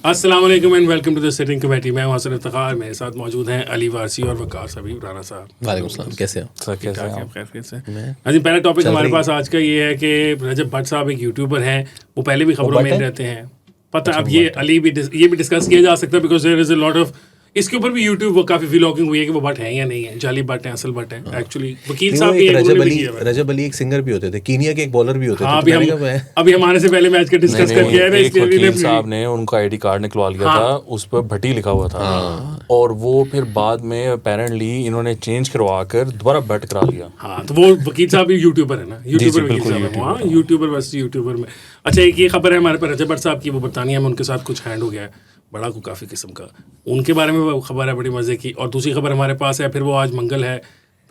अस्सलाम वालेकुम and welcome to the sitting committee. मैं हसन इफ्तिखार, मेरे साथ मौजूद हैं अली वारसी और वकार सभी राना साहब। वालेकुम सलाम, कैसे हो? सर कैसे हैं आप? खैर से। हाँ जी, पहला टॉपिक हमारे पास आज का ये है कि रजब भट्ट साहब एक यूट्यूबर हैं, वो पहले भी खबरों में रहते हैं। पता अब ये अली भी ये भी डिस्कस किया जा सकता है because there is a lot of, इसके ऊपर भी यूट्यूब काफी व्लॉगिंग हुई है कि वो भट्ट हैं या नहीं है, जाली भट्ट हैं असल भट्ट हैं। एक्चुअली वकील साहब भी रजब अली एक सिंगर भी होते थे, कीनिया के एक बॉलर भी होते थे। अभी हमारे से पहले मैच का डिस्कस करके आए ना, वकील साहब ने उनका आईडी कार्ड निकलवा लिया था, उस पर भट्टी लिखा हुआ था और वो फिर बाद में अपेरेंटली इन्होंने चेंज करवा कर दोबारा भट्ट करा लिया। हाँ, तो वो वकील साहब भी यूट्यूबर है ना, यूट्यूबर वकील साहब है, हाँ यूट्यूबर बस यूट्यूबर में। अच्छा, एक ये खबर है हमारे पास रजब भट्ट साहब की, वो बरतानिया में उनके साथ कुछ हैंड हो गया है बड़ा को काफ़ी किस्म का, उनके बारे में वो खबर है बड़ी मज़े की। और दूसरी खबर हमारे पास है, फिर वो आज मंगल है,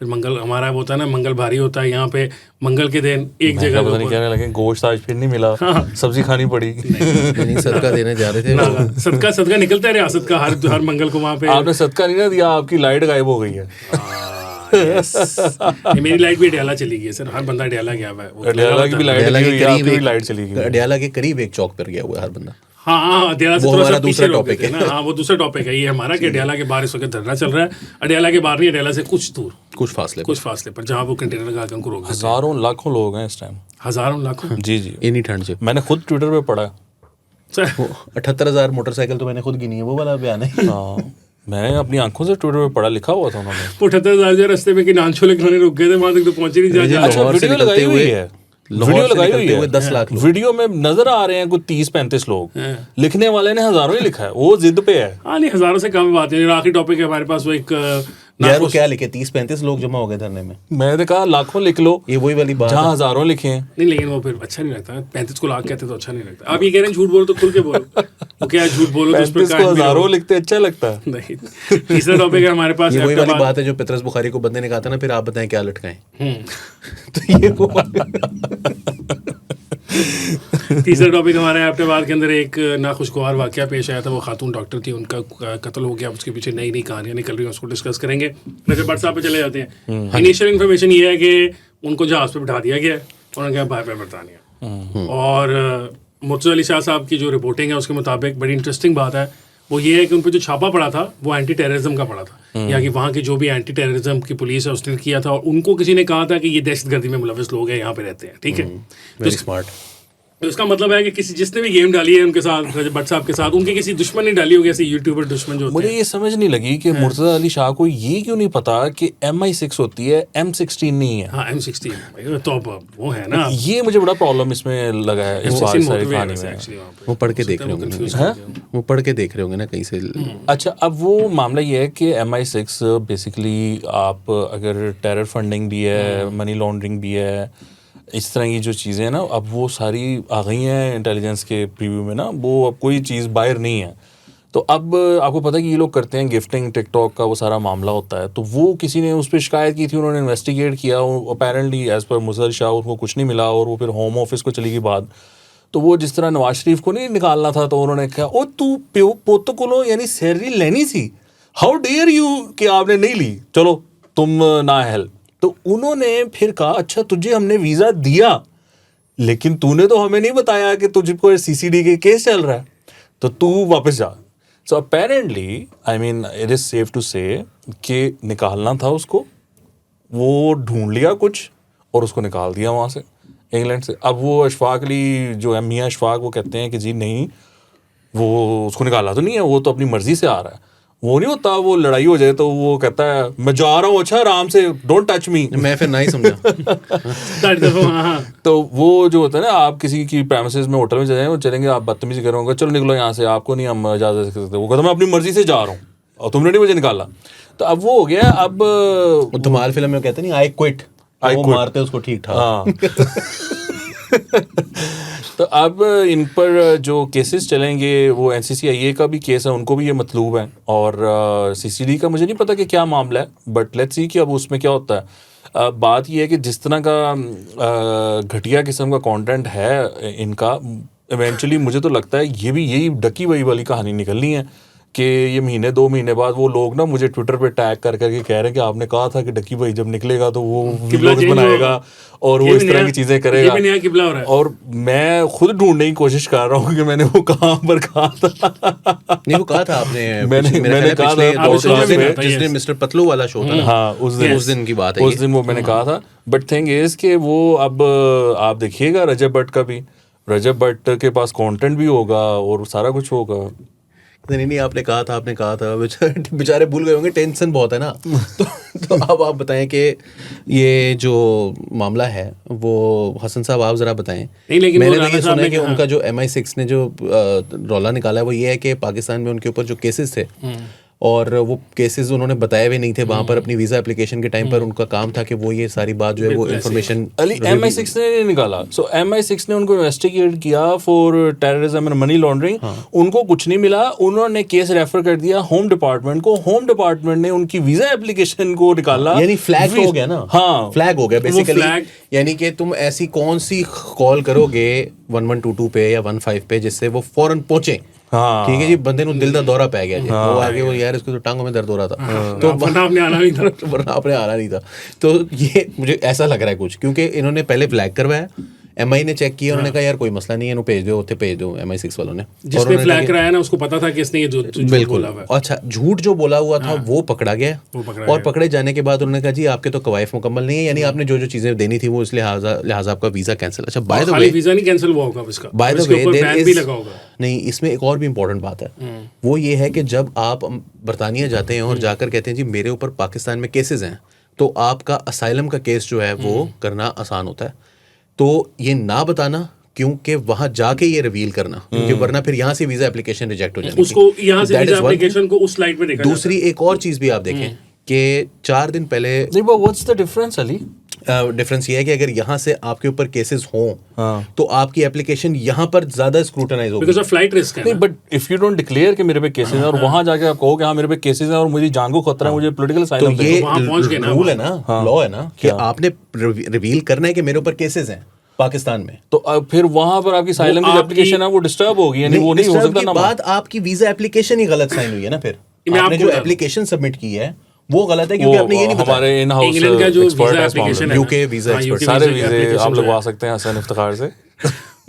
फिर मंगल हमारा वो होता है ना, मंगल भारी होता है यहाँ पे। मंगल के दिन एक जगह पता नहीं क्या लगे, गोश्त आज फिर नहीं मिला, सब्जी खानी पड़ी। नहीं, सदका देने जा रहे थे। सदका निकलता है रियासत का हर मंगल को वहाँ पे। आपने सदका नहीं ना दिया, आपकी लाइट गायब हो गई है। मेरी लाइट भी अडियाला चली गई है सर, हर बंदा अडियाला गया हुआ है। अडियाला की भी लाइट चली गई। अडियाला के करीब एक चौक पर गया हुआ है हर बंदा। हाँ, अडियाला से थोड़ा सा दूसरा टॉपिक है ना। हाँ, वो दूसरा टॉपिक है ये हमारा कि अडियाला के बाहर इस वक्त धरना चल रहा है। अडियाला के बाहर नहीं, अडियाला से कुछ दूर, कुछ फासले पर जहाँ वो कंटेनर लगा के उनको रोक। हजारों लाखों लोग हैं इस टाइम, हजारों लाखों। जी इन्हीं ठंड से। मैंने खुद ट्विटर पे पढ़ा 78,000 मोटरसाइकिल तो मैंने खुद गिनी है, वो वाला बयान है। मैंने अपनी आंखों से ट्विटर पे पढ़ा, लिखा हुआ था उन्होंने। 78,000 जो रास्ते में कि नानछोले खिलौने रुक गए थे, वहां तक तो पहुंचे नहीं जा। अच्छा, वीडियो लगाई हुई है, वीडियो लगाई हुई है 10 लाख लोग। वीडियो में नजर आ रहे हैं कुछ 30-35 लोग, लिखने वाले ने हजारों ही लिखा है, वो जिद पे है। हाँ नहीं, हजारों से कम बात है। आखिरी टॉपिक है हमारे पास, वो एक यार वो क्या लिखे, 30-35 लोग जमा हो गए धरने में। मैंने कहा लाखों लिख लो, ये वही वाली बात, जहाँ हजारों लिखे हैं। नहीं, लेकिन वो फिर अच्छा नहीं लगता। 35 को लाख कहते तो अच्छा नहीं लगता। आप ये कह रहे हैं झूठ बोलो तो खुल के बोलो, वो क्या झूठ बोलो तो उस पर हजारों लिखते अच्छा लगता है। नहीं। तीसरा टॉपिक है हमारे पास, ये वही वाली बात है जो पतरस बुखारी को बंदे ने कहा था ना, फिर आप बताएं क्या लटकाएं। तो ये वो तीसरा टॉपिक हमारे एबटाबाद के अंदर एक नाखुशगवार वाकया पेश आया था। वो खातून डॉक्टर थी, उनका कत्ल हो गया, उसके पीछे नई नई कहानियां निकल रही हैं, उसको डिस्कस करेंगे। रजब भट्ट साहब पे चले जाते हैं। इनिशियल इन्फॉर्मेशन ये है कि उनको जहाज पे बिठा दिया गया, उन्होंने कहा बाय बाय बरतानिया। और मुर्तज़ा अली शाह साहब की जो रिपोर्टिंग है उसके मुताबिक बड़ी इंटरेस्टिंग बात है वो ये है कि उन पर जो छापा पड़ा था वो एंटी टेररिज्म का पड़ा था, या कि वहाँ की जो भी एंटी टेररिज्म की पुलिस है उसने किया था, और उनको किसी ने कहा था कि ये दहशतगर्दी में मुलविस लोग हैं, यहाँ पे रहते हैं। ठीक है, वेरी स्मार्ट। तो इसका मतलब है कि किसी जिसने भी गेम डाली है उनके साथ, रजब भट्ट साहब के साथ, उनके किसी दुश्मन ने डाली होगी, ऐसे यूट्यूबर दुश्मन जो होते मुझे ये समझ नहीं लगी कि मुर्तज़ा अली शाह को ये क्यों नहीं पता कि MI6 होती है, M16 नहीं है। हाँ, M16 तो वो है ना, ये मुझे बड़ा प्रॉब्लम इसमें लगा है इस सारी कहानी में। वो पढ़ के देख रहे होंगे, वो पढ़ के देख रहे होंगे ना कहीं से। अच्छा, अब वो मामला ये है कि MI6 बेसिकली आप अगर टेरर फंडिंग भी है, मनी लॉन्ड्रिंग भी है, इस तरह की जो चीज़ें हैं ना, अब वो सारी आ गई हैं इंटेलिजेंस के प्रीव्यू में ना, वो अब कोई चीज़ बाहर नहीं है। तो अब आपको पता है कि ये लोग करते हैं गिफ्टिंग, टिकटॉक का वो सारा मामला होता है, तो वो किसी ने उस पर शिकायत की थी, उन्होंने इन्वेस्टिगेट किया, apparently as per Murtaza Ali Shah उनको कुछ नहीं मिला, और वो फिर होम ऑफिस को चली गई बात। तो वो जिस तरह नवाज शरीफ को नहीं निकालना था, तो उन्होंने कहा ओ तू पोत को यानी सैलरी लेनी थी, हाउ डेयर यू कि आपने नहीं ली, चलो तुम ना हेल्प। तो उन्होंने फिर कहा अच्छा तुझे हमने वीज़ा दिया, लेकिन तूने तो हमें नहीं बताया कि तुझको CCD के केस चल रहा है, तो तू वापस जा। So apparently I mean it is safe to say कि निकालना था उसको, वो ढूंढ लिया कुछ और उसको निकाल दिया वहाँ से, इंग्लैंड से। अब वो अशफाक अली जो है, मियाँ अशफाक, वो कहते हैं कि जी नहीं, वो उसको निकाला तो नहीं है, वो तो अपनी मर्जी से आ रहा है। वो नहीं होता, वो लड़ाई हो जाए तो वो कहता है मैं जा रहा हूँ, अच्छा आराम से, डोंट टच मी। मैं फिर नहीं समझा। तो वो जो होता है ना, आप किसी की प्रेमिसेस में होटल में जाएं, वो चलेंगे, आप बदतमीजी करोगे, चलो निकलो यहाँ से, आपको नहीं हम इजाज़त दे सकते। वो कहता मैं अपनी मर्जी से जा रहा हूँ और तुमने नहीं मुझे निकाला। तो अब वो हो गया, अब धमाल फिल्म में कहते नहीं आई क्विट, वो मारते उसको ठीक ठाक। तो अब इन पर जो केसेस चलेंगे, वो NCCIA का भी केस है, उनको भी ये मतलूब है, और CCD का मुझे नहीं पता कि क्या मामला है, बट लेट्स सी कि अब उसमें क्या होता है। बात ये है कि जिस तरह का घटिया किस्म का कंटेंट है इनका, इवेंचुअली मुझे तो लगता है ये भी यही डकी वही वाली कहानी निकलनी है कि ये महीने 2 महीने बाद वो लोग ना मुझे ट्विटर पे टैग कर करके कह रहे हैं कि आपने कहा था कि डक्की भाई जब निकलेगा तो वो व्लॉग्स बनाएगा और वो इस तरह की चीजें करेगा। ये भी नया किबला हो रहा है। और मैं खुद ढूंढने की कोशिश कर रहा हूँ कि मैंने वो कहाँ पर कहा था। नहीं वो कहा था आपने, मैंने कहा था जिस दिन मिस्टर पतलू वाला शो था ना, हाँ उस दिन की बात है, उस दिन वो मैंने कहा था। बट थिंग इज कि वो अब आप देखिएगा रजब भट्ट का भी, रजब भट्ट के पास कंटेंट भी होगा और सारा कुछ होगा। नहीं आपने कहा था बेचारे भूल गए होंगे, टेंशन बहुत है ना। तो अब आप बताएं कि ये जो मामला है वो हसन साहब आप जरा बताएं। नहीं लेकिन मैंने तो ये सुना है कि उनका जो MI6 ने जो रौला निकाला है वो ये है कि पाकिस्तान में उनके ऊपर जो केसेस थे और वो केसेस उन्होंने बताए हुए नहीं थे वहां पर अपनी वीजा एप्लीकेशन के टाइम पर। उनका काम था कि वो ये सारी बात जो है वो इन्फॉर्मेशन अली MI6 ने नहीं निकाला। सो MI6 ने उनको इन्वेस्टिगेट किया for terrorism and money laundering. उनको कुछ नहीं मिला, उन्होंने केस रेफर कर दिया होम डिपार्टमेंट को। होम डिपार्टमेंट ने उनकी वीजा एप्लीकेशन को निकाला, यानी फ्लैग हो गया ना। हाँ फ्लैग हो गया बेसिकली, यानी कि तुम ऐसी कौन सी कॉल करोगे 1122 पे या 15 पे जिससे वो फौरन पहुंचे। हाँ ठीक है जी, बंदे को दिल का दौरा पै गया जी, वो आगे वो यार इसको तो टांगों में दर्द हो रहा था तो वरना आपने आना नहीं था। तो ये मुझे ऐसा लग रहा है कुछ, क्योंकि इन्होंने पहले फ्लैग करवाया, MI ने चेक किया, उन्होंने कहा यार कोई मसला नहीं है, इन्होंने भेज दो, उत्थे भेज दो MI6 वालों ने। जिसने फ्लैग कराया ना उसको पता था कि इसने ये जो बिल्कुल अच्छा झूठ जो बोला हुआ था वो पकड़ा गया और पकड़े जाने के बाद उन्होंने कहा जी आपके तो कवायफ मुकम्मल नहीं है, यानी आपने जो जो चीजें देनी थी वो इस लिहाजा आपका वीजा कैंसिल। अच्छा बाय द वे वीजा नहीं कैंसिल हुआ होगा इसका, बाय द वे बैन भी लगा होगा। नहीं इसमें एक और भी इंपॉर्टेंट बात है, वो ये है कि जब आप बरतानिया जाते हैं और जाकर कहते हैं जी मेरे ऊपर पाकिस्तान में केसेस हैं, तो आपका असाइलम का केस जो है वो करना आसान होता है। तो ये ना बताना, क्योंकि वहां जाके ये रिवील करना, क्योंकि वरना फिर यहाँ से वीजा एप्लीकेशन रिजेक्ट हो जाएगी। उसको यहाँ से वीजा एप्लीकेशन को उस स्लाइड पे देखा। दूसरी एक और चीज भी आप देखें कि 4 दिन पहले what's the difference Ali? Difference ये है कि अगर यहाँ से आपके ऊपर केसेस हों तो आपकी एप्लीकेशन यहाँ पर ज्यादा स्क्रूटनाइज होगी बिकॉज़ ऑफ फ्लाइट रिस्क है। नहीं but if you don't declare कि मेरे पे केसेस हैं और वहां जाके आप कहो कि हाँ मेरे पे केसेस हैं और मुझे जान को खतरा है, मुझे पॉलिटिकल असाइलम तो ये रूल है ना, लॉ है ना कि आपने रिवील करना है कि मेरे ऊपर केसेस हैं पाकिस्तान में। तो फिर वहां पर आपकी असाइलम की एप्लीकेशन है वो डिस्टर्ब होगी, यानी वो नहीं हो सकता ना। बात आपकी वीजा एप्लीकेशन ही गलत साइन हुई है ना, फिर आपने जो एप्लीकेशन सबमिट की है वो गलत है, क्योंकि आपने ये नहीं बताया। हमारे इन हाउस इंग्लैंड का जो वीजा एप्लीकेशन है, यूके वीजा एक्सपर्ट, सारे वीजे आप लगवा सकते हैं हसन इफ्तिखार से।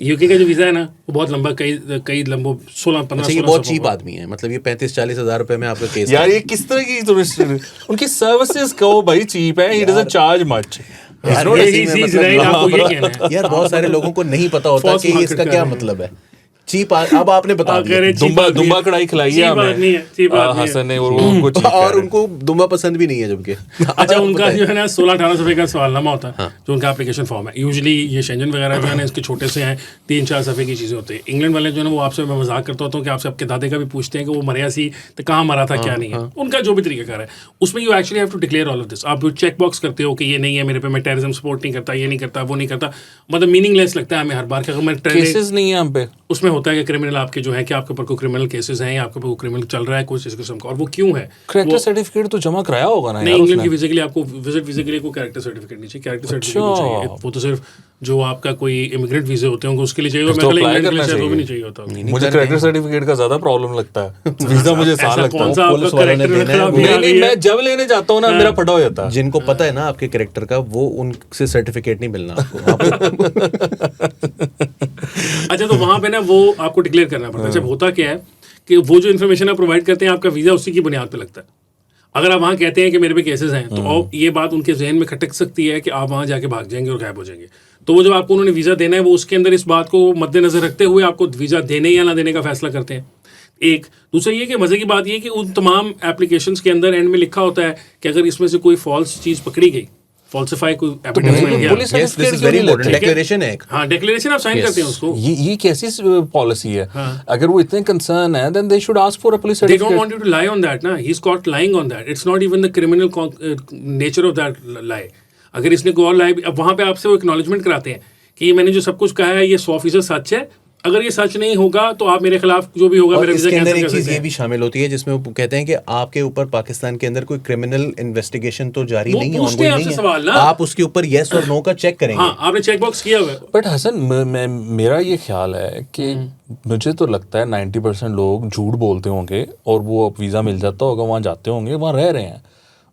यूके का जो वीजा है ना वो बहुत लंबा, कई लंबो 16-15। ये बहुत चीप आदमी है, मतलब ये 35-40 हज़ार रुपए में आपका केस। यार ये किस तरह की उनकी सर्विसेज कहो भाई चीप है, ही डजंट चार्ज मच। यार बहुत सारे लोगों को नहीं पता होता कि इसका क्या मतलब है। चीप अब आपने बता दिया। दुम्बा कढ़ाई खिलाई है हमें हसन ने, और उनको दुम्बा पसंद भी नहीं है जबकि। अच्छा उनका जो है ना 16-18 सफ़े का सवालनामा होता है जो उनका एप्लीकेशन फॉर्म है। यूजुअली ये शेंजन वगैरह जो है ना इसके छोटे से हैं, 3-4 सफ़े की चीज़ें होती है। इंग्लैंड वाले जो है ना वो आपसे मैं मजाक करता होता हूँ कि आपसे आपके दादे का भी पूछते हैं कि वो मरिया सी तो कहाँ मरा था क्या नहीं है, उनका जो भी तरीका है उसमें you actually have to declare all of this. आप चेक बॉक्स करते हो कि ये नहीं है मेरे पे, मैं टेररिज्म सपोर्ट नहीं करता, ये नहीं करता, वो नहीं करता, मतलब मीनिंगलेस लगता है हमें हर बार कि अगर मैं केसेस नहीं है हम पे। उसमें होता है कि क्रिमिनल आपके जो है कि आपके ऊपर कोई क्रिमिनल केसेस हैं या आपके ऊपर क्रिमिनल चल रहा है कुछ इस किस्म का, और वो क्यों है। कैरेक्टर सर्टिफिकेट तो जमा कराया होगा ना। नहीं इंग्लैंड की वीजा के लिए आपको विजिट वीजा के लिए कोई कैरेक्टर सर्टिफिकेट नहीं चाहिए। कैरेक्टर सर्टिफिकेट चाहिए वो तो सिर्फ जो आपका कोई इमिग्रेंट वीजा होते हैं उसके लिए चाहिए, मैं इंग्लैंड के लिए शायद वो भी नहीं चाहिए होता। मुझे कैरेक्टर सर्टिफिकेट का ज्यादा प्रॉब्लम लगता है, वीजा मुझे आसान लगता है। पुलिस वालों ने देना है। नहीं मैं जब लेने जाता हूँ ना मेरा फटा हो जाता है। जिनको पता है ना आपके कैरेक्टर का, वो उनसे सर्टिफिकेट नहीं मिलना आपको। अच्छा तो वहाँ पे ना वो आपको डिक्लेयर करना पड़ता है। जब होता क्या है कि वो जो इन्फॉर्मेशन आप प्रोवाइड करते हैं आपका वीज़ा उसी की बुनियाद पे लगता है। अगर आप वहाँ कहते हैं कि मेरे पे केसेस हैं तो ये बात उनके जहन में खटक सकती है कि आप वहाँ जाके भाग जाएंगे और गायब हो जाएंगे। तो वो जब आपको उन्होंने वीज़ा देना है वो उसके अंदर इस बात को मद्देनजर रखते हुए आपको वीज़ा देने या ना देने का फैसला करते हैं। एक दूसरा ये कि मज़े की बात ये कि उन तमाम एप्लीकेशंस के अंदर एंड में लिखा होता है कि अगर इसमें से कोई फॉल्स चीज़ पकड़ी गई, फॉल्सिफाई कोई डिक्लेरेशन है, हाँ डिक्लेरेशन आप साइन करते हैं उसको। ये कैसी पॉलिसी है? अगर वो इतने कंसर्न है then they should ask for a police certificate. They don't want you to lie on that ना, he is caught lying on that. It's not even the criminal nature of that lie. अगर इसने कोई और लाई, अब वहाँ पे आपसे वो एक्नॉलेजमेंट कराते हैं कि ये मैंने जो सब कुछ कहा है ये 100% सच है, अगर ये सच नहीं होगा तो आप मेरे खिलाफ जो भी होगा और मेरा वीजा इसके अंदर कैंसिल एक कर चीज सकते ये हैं। भी शामिल होती है जिसमें वो कहते हैं कि आपके ऊपर पाकिस्तान के अंदर कोई क्रिमिनल इन्वेस्टिगेशन तो जारी वो नहीं है, पूछते हैं ongoing आपसे नहीं सवाल ना। है, आप उसके ऊपर येस और नो का चेक करेंगे। हाँ, आपने चेक बॉक्स किया हुआ है। बट हसन मेरा ये ख्याल है कि मुझे तो लगता है 90% लोग झूठ बोलते होंगे और वो अब वीज़ा मिल जाता होगा, वहाँ जाते होंगे, वहाँ रह रहे हैं।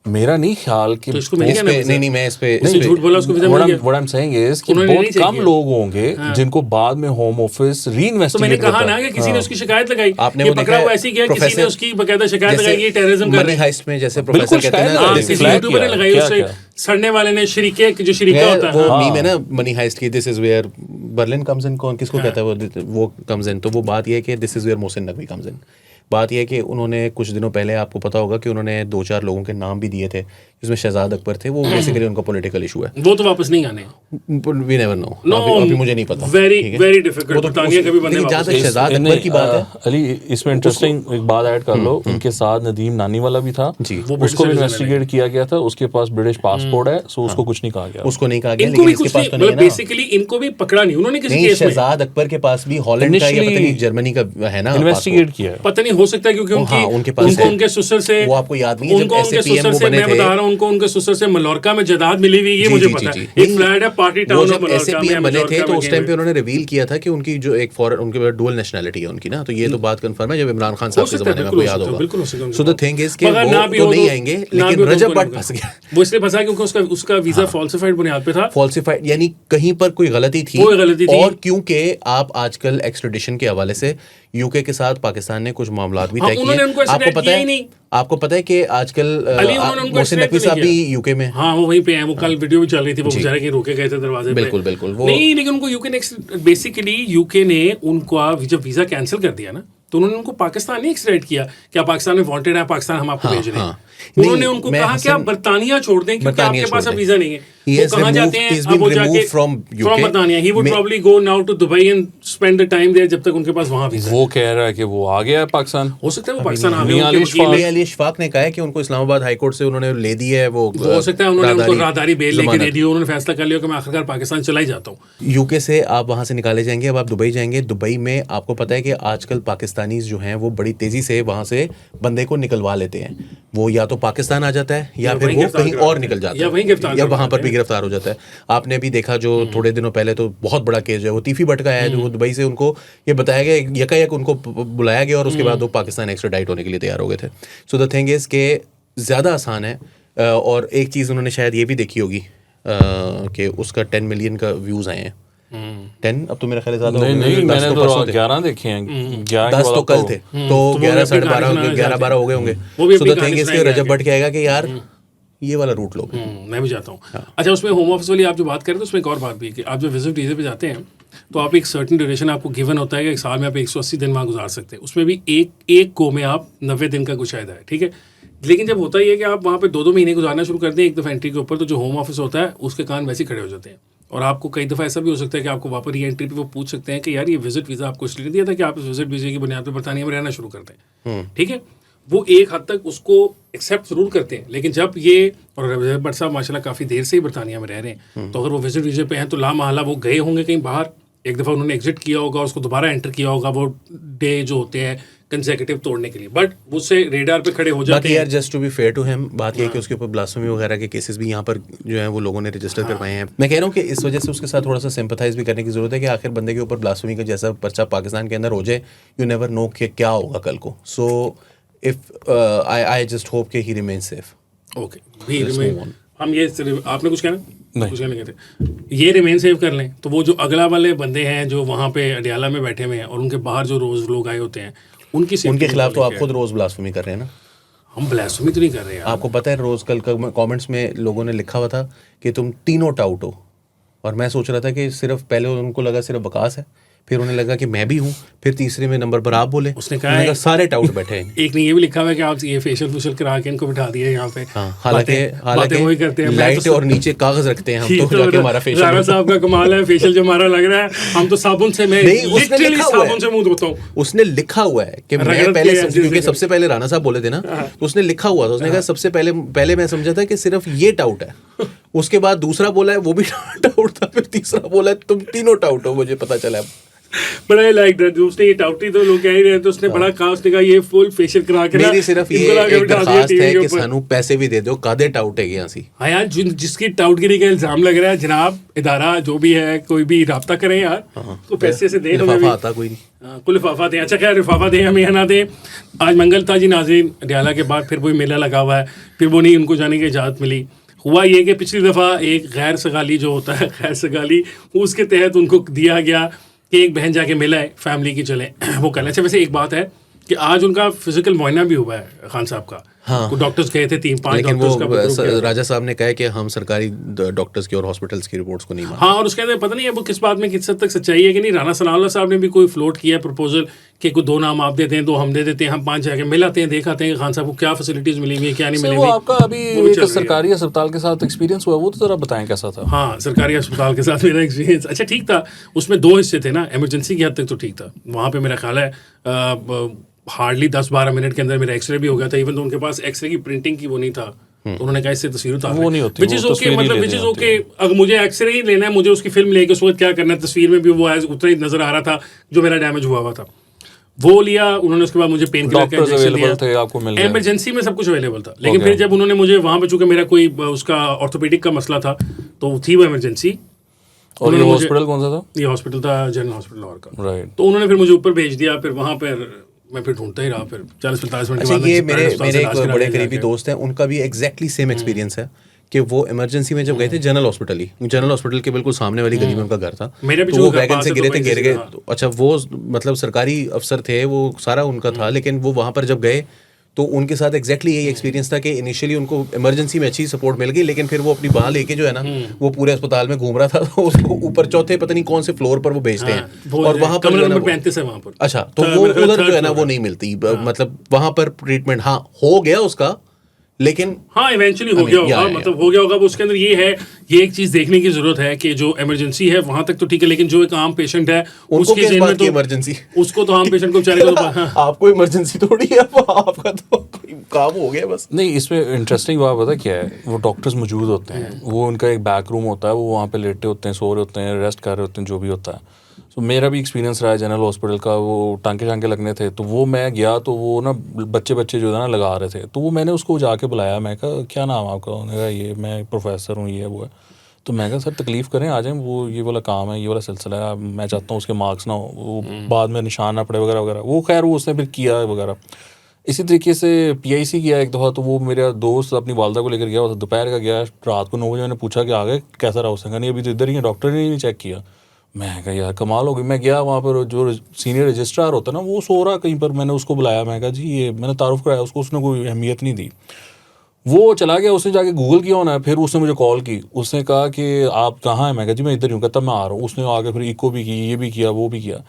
मेरा नहीं ख्याल कि तो इसको मिल गया ना वीजा? नहीं मैं इस पे उसने झूठ बोला, उसको वीजा मिल गया। what I'm saying is कि उन्होंने बहुत नहीं check कम किया। लोग होंगे जिनको बाद में होम ऑफिस तो मैंने रीइन्वेस्टिगेट कहा करता ना है। कि किसी ने उसकी शिकायत लगाई, आपने ये वो पकड़ा देखा हुआ है, ऐसे किया, किसी ने प्रोफेसर- उसकी बकायदा शिकायत जैसे लगाई, ये टेररिज्म कर मनी रहे हैं। हाइस्ट में जैसे बिल्कुल प्रोफेसर कहते हैं शिकायत ना, हाँ, लगाई, किसी फ्लैग यूट्यूबर ने किया, लगाई, क्या उससे किया? सड़ने वाले ने शरीके जो शरीका होता है। वो हाँ। मीम है ना मनी हाइस्ट की, this is where Berlin comes in, कौन किसको कहता है वो कम्स इन, तो वो बात ये है कि this is where Mohsin Naqvi comes in. बात यह है कि उन्होंने कुछ दिनों पहले, आपको पता होगा कि उन्होंने 2-4 लोगों के नाम भी दिए थे जिसमें शहजाद अकबर थे, वो बेसिकली उनका पॉलिटिकल इशू है, वो तो वापस नहीं आने। वी नेवर नो, No, अभी मुझे नहीं पता, very ठीक है? very difficult, वो तो बरतानिया कभी बंदे लेकिन जहाँ तक वापस शहजाद अकबर की बात है, अली इसमें इंटरेस्टिंग एक बात ऐड कर लो, उनके साथ नदीम नानी वाला भी था, जी, वो British उसको भी citizen इन्वेस्टिगेट किया गया था, उसके पास ब्रिटिश पासपोर्ट है, सो उसको कुछ नहीं कहा गया। उसको नहीं कहा गया, इनको भी लेकिन इसके कुछ पास नहीं, तो नहीं है मतलब ना। बेसिकली इनको भी पकड़ा नहीं उन्होंने किसी नहीं, केस में। शहजाद अकबर के पास भी हॉलैंड का या पता नहीं जर्मनी का है ना इन्वेस्टिगेट किया है। पता नहीं, हो सकता है क्योंकि उनकी हाँ, उनके पास उनको है। उनके ससुर से, वो आपको याद नहीं है जब उनको ऐसे उनके PM ससुर वो से, बने मैं थे। बता रहा हूँ, उनको उनके ससुर से मलोरका में जायदाद मिली हुई, ये मुझे पता है। एक फ्लैट है पार्टी वो टाउन जब ऑफ ऐसे मलोरका PM में, बने थे तो उस टाइम पे पे उन्होंने रिवील किया था कि उनकी जो एक फॉरेन, उनके पास डुअल नेशनैलिटी है उनकी ना, तो ये तो बात कंफर्म है जब इमरान खान साहब के सकता है, जमाने में बिल्कुल आपको याद हो सकता है, होगा। बिल्कुल हो सकता है। सो द थिंग इज कि मगर वो ना भी तो हो नहीं तो- आएंगे, ना भी लेकिन हो तो रजब उनको भट्ट नहीं फंस गया। वो इसलिए फंसा क्योंकि उसका वीजा फॉल्सिफाइड बुनियाद पे था, फॉल्सिफाइड, यानी कहीं पर कोई गलती थी, कोई गलती थी। और क्योंकि आप आजकल एक्सट्रेडिशन के हवाले से यूके के साथ पाकिस्तान ने कुछ मामलात भी हाँ, तय किए। उन्होंने उनको आपको extradite पता किया ही है, नहीं। आपको पता है कि आजकल अली उन्होंने उनको मोहसिन extradite नकवी तो साहब नहीं भी किया। यूके में। हाँ, वो वहीं पे हैं, वो कल वीडियो भी चल रही थी, वो बेचारे कहीं रोके गए थे दरवाजे पे। बिल्कुल, बिल्कुल, वो- नहीं, लेकिन उनको यूके ने बेसिकली यूके ने उनका जब वीजा कैंसिल कर दिया ना, तो उन्होंने उनको पाकिस्तान नहीं एक्सट्रेडिट किया कि आप पाकिस्तान में वांटेड है, पाकिस्तान हम आपको भेज रहे हैं। हाँ। उन्होंने नहीं, उनको मैं कहा कि आप हसन- बरतानिया छोड़ दें क्योंकि बरतानिया आपके पास छोड़ अब दें। वीजा नहीं है। He वो has कहाँ जाते removed- हैं? he's अब been वो जाके removed from UK. from बरतानिया, he would मैं- probably go now to Dubai and spend the time there जब तक उनके पास वहाँ वीजा। वो कह रहा है कि वो आ गया है पाकिस्तान। हो सकता है वो पाकिस्तान आ गए, मियां उनके अली वकील ने- मियां अली इशफाक ने कहा है कि उनको इस्लामाबाद हाई कोर्ट से उन्होंने ले दी है वो हो सकता है उन्होंने उनको राहदारी बेल लेके जमानत। दे दी, उन्होंने फैसला कर लिया कि मैं आखिरकार पाकिस्तान चला ही जाता हूँ। यूके से आप वहां से निकाले जाएंगे, अब आप दुबई जाएंगे। दुबई में आपको पता है कि आजकल पाकिस्तानीज जो हैं वो बड़ी तेजी से वहां से बंदे को निकलवा लेते हैं। वो या तो पाकिस्तान आ जाता है या फिर वहीं वो गिरफ्तार कहीं करा और देते निकल हैं, जाता या है, वहीं गिरफ्तार या करा वहां पर देते भी हैं। गिरफ्तार हो जाता है। आपने भी देखा जो थोड़े दिनों पहले तो बहुत बड़ा केस है, वो तीफी भट्ट का है, जो दुबई से उनको ये बताया गया, यकायक उनको बुलाया गया और उसके बाद वो पाकिस्तान एक्स्ट्राडाइट होने के लिए तैयार हो गए थे। सो द थिंग इज के ज़्यादा आसान है। और एक चीज़ उन्होंने शायद ये भी देखी होगी कि उसका 10 मिलियन का व्यूज़ आए हैं। 10 अब तो मेरा ख्याल ज़्यादा हो नहीं गए, नहीं, 10 मैंने तो तो परसों थे। 11 देखे हैं, 11 10 तो कल थे, तो वो भी 11 अपनी साढ़े कहानी 12 सुनाना 11-12 हो गए होंगे। वो भी सो अपनी द थिंग कहानी इज के सुनाएंगे रजब आगे। भट्ट कहेगा कि यार ये वाला रूट लो। मैं भी जाता हूँ। अच्छा, उसमें होम ऑफिस वाली आप जो बात करें तो उसमें एक और बात भी है कि आप जब विजिट वीज़े पे जाते हैं तो आप एक सर्टेन ड्यूरेशन आपको गिवन होता है कि एक साल में आप 180 दिन वहाँ गुजार सकते हैं। उसमें भी एक गो में आप 90 दिन का कुछ आयदा है, ठीक है। लेकिन जब होता ही है कि आप वहाँ पे 2-2 महीने गुजारना शुरू करते हैं एक दफ़ा एंट्री के ऊपर, तो जो होम ऑफिस होता है उसके कान वैसे ही खड़े हो जाते हैं। और आपको कई दफ़ा ऐसा भी हो सकता है कि आपको वहाँ पर री एंट्री पे वो पूछ सकते हैं कि यार ये विजिट वीज़ा आपको इसलिए दिया था कि आप इस विजिट वीज़े की बुनियाद पर बरतानिया में रहना शुरू करते हैं, ठीक है। वो एक हद तक उसको एक्सेप्ट जरूर करते हैं, लेकिन जब ये, और रजब भट्ट साहब माशाल्लाह काफ़ी देर से ही बरतानिया में रह रहे हैं, तो अगर वो विजिट वीज़े पे हैं तो लामहला वो गए होंगे कहीं बाहर, एक दफ़ा उन्होंने एग्जिट किया होगा, उसको दोबारा एंटर किया होगा वो डे जो होते हैं कंसेक्यूटिव तोड़ने के लिए, बट उससे रेडार पे खड़े हो जाते बाकी यार हैं। Just to be fair to him, बात ये है कि उसके ऊपर ब्लास्फेमी वगैरह के केसेस भी यहाँ पर जो है वो लोगों ने रजिस्टर करवाए हैं। मैं कह रहा हूँ कि इस वजह से उसके साथ थोड़ा सा सिंपथाइज भी करने की जरूरत है कि आखिर बंदे के ऊपर ब्लास्फेमी का जैसा पर्चा पाकिस्तान के अंदर हो जाए, यू नेवर नो कि क्या होगा कल को। So if I just hope कि ही रिमेन सेफ। ओके, भी रिमेन, हम ये आपने कुछ कहना? नहीं। कुछ कहने कहते ये रिमेन सेव कर लें, तो वो जो अगला वाले बंदे हैं जो वहाँ पे अडियाला में बैठे हुए हैं और उनके बाहर जो रोज लोग आए होते हैं उनकी उनके safety खिलाफ तो आप क्या खुद है? रोज ब्लास्फेमी कर रहे हैं ना। हम ब्लास्फेमी तो नहीं कर रहे हैं। आपको पता है रोज कल कमेंट्स में लोगों ने लिखा हुआ था कि तुम तीनों टाउट हो, और मैं सोच रहा था कि सिर्फ पहले उनको लगा सिर्फ बकास है, फिर उन्हें लगा कि मैं भी हूँ, फिर तीसरे में नंबर पर आप बोले, उसने कहा उन्होंने है- सारे टाउट बैठे हैं। एक ने ये भी लिखा हुआ है कि आप ये फेशियल फुशियल करा के इनको बिठा दिए यहाँ पे। हाँ, हालांकि बातें वही करते हैं। मैं लाइट तो और नीचे कागज रखते हैं हम, ये तो जाके हमारा राणा फेशियल। साहब का कमाल है, फेशियल जो हमारा लग रहा है, हम तो साबुन से, मैं नहीं, उसने लिटरली लिखा हुआ है। साबुन से मुंह धोता हूँ। उसने लिखा हुआ है कि मैं रगड़ पहले के क्योंकि जैसे- सबसे पहले राणा साहब बोले थे ना, तो उसने लिखा हुआ था, उसने कहा सबसे पहले मैं समझा था कि सिर्फ ये टाउट है, उसके बाद दूसरा बोला है वो भी टाउट था, फिर तीसरा बोला है तुम तीनों टाउट हो, मुझे पता चला। But I like that. उसने ये टाउटी तो लोग कह ही रहे हैं, तो उसने बड़ा कहा, उसने कहा ये फुल फेशियल करा के मेरी सिर्फ ये एक दरखास्त है कि सानू पैसे भी दे दो, कादे टाउट है यहाँ सी। हाँ यार, जिसकी टाउटगिरी का इल्जाम लग रहा है, जनाब इदारा जो भी है, कोई भी राब्ता करें यार, तो पैसे से दें, लिफाफा आता कोई नहीं, कोई लिफाफा दें। अच्छा खैर, लिफाफा दें हमें या ना दें, आज मंगल था जी नाज़रीन, डियाला के बाद फिर वही मेला लगा हुआ है, फिर वो नहीं उनको जाने की इजाज़त मिली। हुआ ये कि पिछली दफ़ा एक गैर सगाली जो होता है, गैर सगाली, उसके तहत उनको दिया गया कि एक बहन जाके मिला है, फैमिली की चले वो कल। अच्छा वैसे एक बात है कि आज उनका फिजिकल मुआयना भी हुआ है खान साहब का। हाँ, डॉक्टर्स गए थे 3-5 लेकिन डॉक्टर्स वो राजा साहब ने कहा है कि हम सरकारी डॉक्टर्स की और हॉस्पिटल्स की रिपोर्ट्स को नहीं मानते। हाँ, और उसके अंदर पता नहीं है वो किस बात में किस हद तक सच्चाई है कि नहीं। राना सनाउल्लाह साहब ने भी कोई फ्लोट किया है प्रपोजल कि कोई 2 नाम आप देते हैं, 2 हम दे देते हैं, हम 5 जाके मिलाते हैं, देखाते हैं कि खान साहब को क्या फैसिलिटीज मिली हुई है, क्या नहीं मिली वो हुई। आपका अभी एक सरकारी अस्पताल के साथ एक्सपीरियंस हुआ, वो तो जरा बताएं कैसा था। हाँ, सरकारी अस्पताल के साथ मेरा एक्सपीरियंस अच्छा ठीक था। उसमें 2 हिस्से थे ना, इमरजेंसी की हद तक तो ठीक था। वहाँ पे मेरा ख्याल है हार्डली 10-12 मिनट के अंदर मेरा एक्सरे भी हो गया था। इवन तो उनके पास एक्सरे की प्रिंटिंग की वो नहीं था, तो उन्होंने कहा इससे तस्वीर उतार वो नहीं होती, विच इज ओके, मतलब विच इज ओके। अगर मुझे एक्सरे ही लेना है, मुझे उसकी फिल्म लेके उस वक्त क्या करना है, तस्वीर में भी वो उतना ही नजर आ रहा था जो मेरा डैमेज हुआ था, वो लिया उन्होंने। उसके बाद मुझे पेन किलर का इंजेक्शन दिया, इमरजेंसी में सब कुछ अवेलेबल था। लेकिन फिर जब उन्होंने मुझे वहाँ पे, चूंकि मेरा कोई उसका ऑर्थोपेडिक का मसला था, तो थी वो इमरजेंसी। और ये हॉस्पिटल कौन सा था? ये हॉस्पिटल था जनरल हॉस्पिटल लाहौर का, राइट। तो उन्होंने फिर मुझे ऊपर भेज दिया। फिर वहाँ पर मैं फिर ढूंढता ही रहा, फिर 40-45 मिनट के बाद। ये मेरे एक बड़े करीबी दोस्त हैं, उनका भी एग्जैक्टली सेम एक्सपीरियंस है कि वो इमरजेंसी में जब गए थे जनरल हॉस्पिटल ही, जनरल हॉस्पिटल के बिल्कुल सामने वाली गली में उनका घर था, तो वो वैगन से गिरे थे, गिर गए। अच्छा वो मतलब सरकारी अफसर थे, वो सारा उनका था, लेकिन वो वहाँ पर जब गए तो उनके साथ एग्जैक्टली यही एक्सपीरियंस था कि इनिशियली उनको इमरजेंसी में अच्छी सपोर्ट मिल गई, लेकिन फिर वो अपनी बाह लेके जो है ना वो पूरे अस्पताल में घूम रहा था, तो उसको ऊपर चौथे पता नहीं कौन से फ्लोर पर वो भेजते हैं, और वहाँ पर नंबर 35 है वहाँ पर। अच्छा, तो वो उधर जो है ना वो नहीं मिलती, मतलब वहाँ पर ट्रीटमेंट हाँ हो गया उसका, लेकिन हाँ इवेंचुअली हो गया होगा, मतलब हो गया होगा। उसके अंदर ये है, ये एक चीज देखने की जरूरत है कि जो इमरजेंसी है वहां तक तो ठीक है, लेकिन जो एक आम पेशेंट है उसके जेल में तो इमरजेंसी, उसको तो आम पेशेंट को बेचारे को आपको इमरजेंसी थोड़ी है, आपका तो कोई काम हो गया बस। नहीं, इसमें इंटरेस्टिंग बात पता क्या है, वो डॉक्टर्स मौजूद होते हैं, वो उनका एक बैक रूम होता है, वो वहाँ पे लेटे होते हैं, सो रहे होते हैं, रेस्ट कर रहे होते हैं, जो भी होता है। तो मेरा भी एक्सपीरियंस रहा है जनरल हॉस्पिटल का, वो टांके लगने थे, तो वो मैं गया तो वो ना बच्चे जो है ना लगा रहे थे, तो वो मैंने उसको जाके बुलाया, मैं कहा क्या नाम आपका? उन्होंने कहा ये मैं प्रोफेसर हूँ, ये वो है। तो मैं कहा सर तकलीफ़ करें, आ जाएं, वो ये वाला काम है, ये वाला सिलसिला है, मैं चाहता हूँ उसके मार्क्स ना हो, वो बाद में निशान ना पड़े वगैरह वगैरह। वो खैर वो उसने फिर किया वगैरह। इसी तरीके से PIC किया एक दफ़ा, तो वो मेरा दोस्त अपनी वालदा को लेकर गया, दोपहर का गया, रात को 9 बजे मैंने पूछा कि आ गए कैसा रहा? उसने कहा नहीं अभी तो इधर ही है, डॉक्टर ने नहीं चेक किया। मैं कहा यार कमाल हो गई। मैं गया वहाँ पर, जो सीनियर रजिस्ट्रार होता है ना वो सो रहा कहीं पर, मैंने उसको बुलाया, मैं कहा जी ये, मैंने तारुफ कराया उसको, उसने कोई अहमियत नहीं दी, वो चला गया। उसने जाके गूगल किया होना है, फिर उसने मुझे कॉल की, उसने कहा कि आप कहाँ हैं? मैं कहा जी मैं इधर ही हूँ। कहता मैं आ रहा हूँ। उसने आगे फिर इको भी की, ये भी किया, वो भी किया।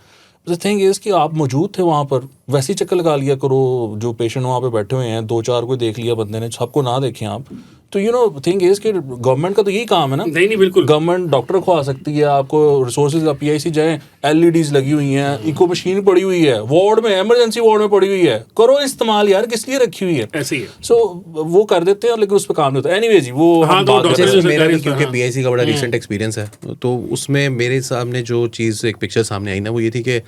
द थिंग इज़ कि आप मौजूद थे वहाँ पर, वैसे ही चक्कर लगा लिया करो, जो पेशेंट वहाँ पे बैठे हुए हैं 2-4 को देख लिया बंदे ने, सबको ना देखें आप। तो यू नो थिंग इज़ कि गवर्नमेंट का तो यही काम है ना। नहीं बिल्कुल, गवर्नमेंट डॉक्टर खवा सकती है, आपको रिसोर्सेज का PIC जाएँ, LEDs लगी हुई हैं, इको मशीन पड़ी हुई है, वार्ड में, इमरजेंसी वार्ड में पड़ी हुई है, करो इस्तेमाल यार, किस लिए रखी हुई है? ऐसे ही है। सो वो कर देते हैं, लेकिन उस पर काम नहीं होता। एनीवे जी, वो हाँ, तो मेरा भी क्योंकि PIC का बड़ा रिसेंट एक्सपीरियंस है, तो उसमें मेरे सामने जो चीज़ एक पिक्चर सामने आई ना, वो ये थी कि